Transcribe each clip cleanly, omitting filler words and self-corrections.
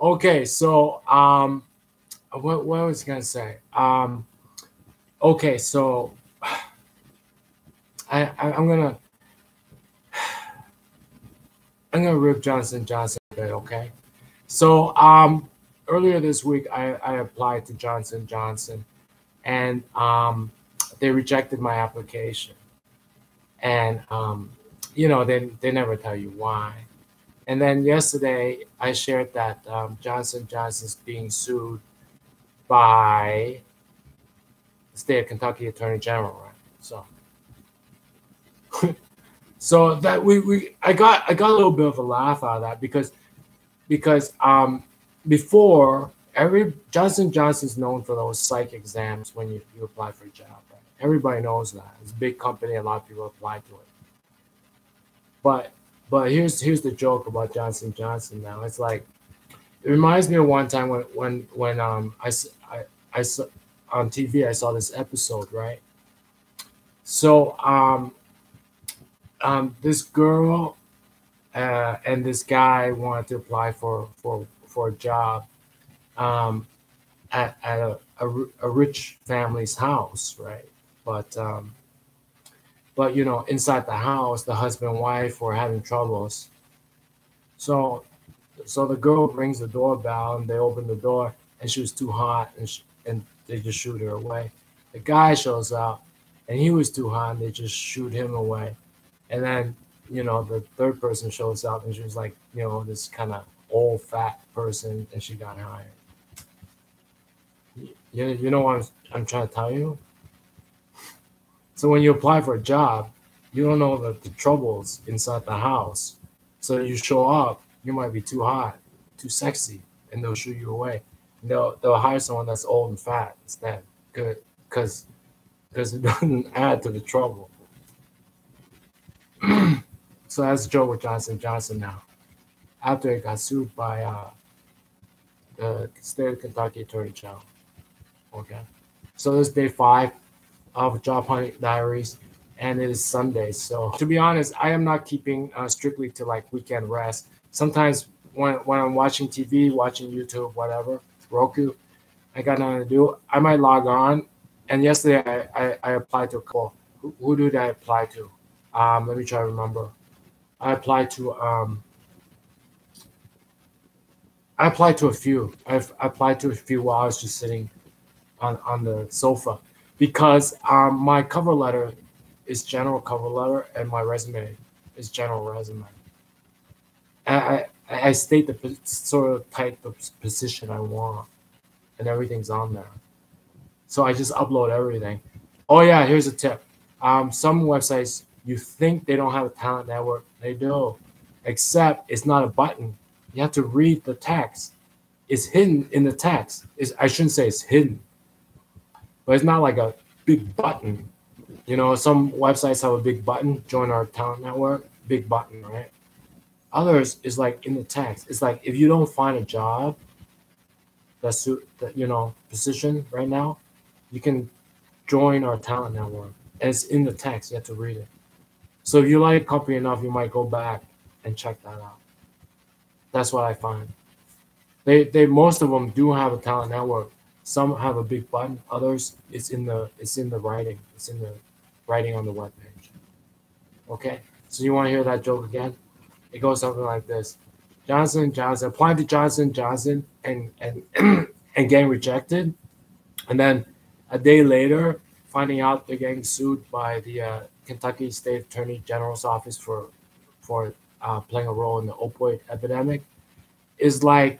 Okay, so what was I gonna say? Okay, so I'm gonna rip Johnson a bit. Okay, so earlier this week I applied to Johnson, and they rejected my application, and they never tell you why. And then yesterday I shared that Johnson's being sued by the state of Kentucky Attorney General, right? So that I got a little bit of a laugh out of that because before every Johnson's known for those psych exams when you apply for a job. Right? Everybody knows that. It's a big company, a lot of people apply to it. But here's the joke about Johnson now. It's like it reminds me of one time when I saw on TV I saw this episode, right? So this girl and this guy wanted to apply for a job um, at a rich family's house, right? But inside the house, the husband and wife were having troubles. So the girl rings the doorbell and they open the door and she was too hot and they just shoot her away. The guy shows up and he was too hot and they just shoot him away. And then the third person shows up and she was like this kind of old fat person and she got hired. You know what I'm trying to tell you? So when you apply for a job, you don't know the troubles inside the house. So you show up, you might be too hot, too sexy, and they'll shoot you away. And they'll hire someone that's old and fat instead, good, because it doesn't add to the trouble. So that's a joke with Johnson now. After it got sued by the state of Kentucky Attorney General. Okay. So this is day 5 of Job Hunting Diaries, and it is Sunday. So to be honest, I am not keeping strictly to like weekend rest. Sometimes when I'm watching TV, watching YouTube, whatever, Roku, I got nothing to do. I might log on. And yesterday I applied to a couple. Who did I apply to? Let me try to remember. I applied to a few. I've applied to a few while I was just sitting on the sofa because my cover letter is general cover letter and my resume is general resume. I state the sort of type of position I want and everything's on there. So I just upload everything. Oh yeah, here's a tip. Some websites, you think they don't have a talent network. They do, except it's not a button. You have to read the text. It's hidden in the text. I shouldn't say it's hidden, but it's not like a big button. Some websites have a big button, join our talent network, big button, right? Others is like in the text. It's like if you don't find a job that's position right now, you can join our talent network. And it's in the text. You have to read it. So if you like a company enough, you might go back and check that out. That's what I find. They most of them do have a talent network. Some have a big button. Others, it's in the writing. It's in the writing on the web page. Okay. So you want to hear that joke again? It goes something like this: Johnson applying to Johnson and and getting rejected, and then a day later finding out they're getting sued by the Kentucky State Attorney General's office for playing a role in the opioid epidemic is like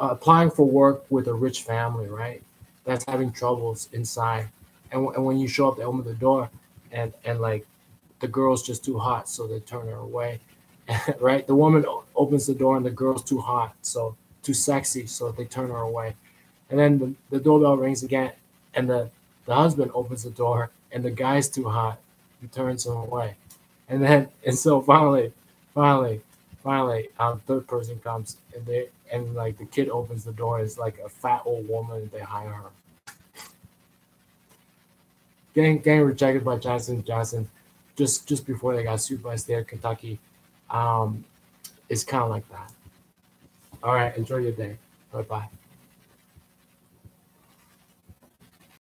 applying for work with a rich family, right? That's having troubles inside, and when you show up, they open the door, and like the girl's just too hot, so they turn her away, right? The woman opens the door, and the girl's too hot, so too sexy, so they turn her away, and then the doorbell rings again, and the husband opens the door, and the guy's too hot, he turns him away, and so finally, third person comes and like the kid opens the door. It's like a fat old woman. And they hire her. Getting rejected by Johnson. just before they got sued by the state of Kentucky. It's kind of like that. All right, enjoy your day. Bye bye.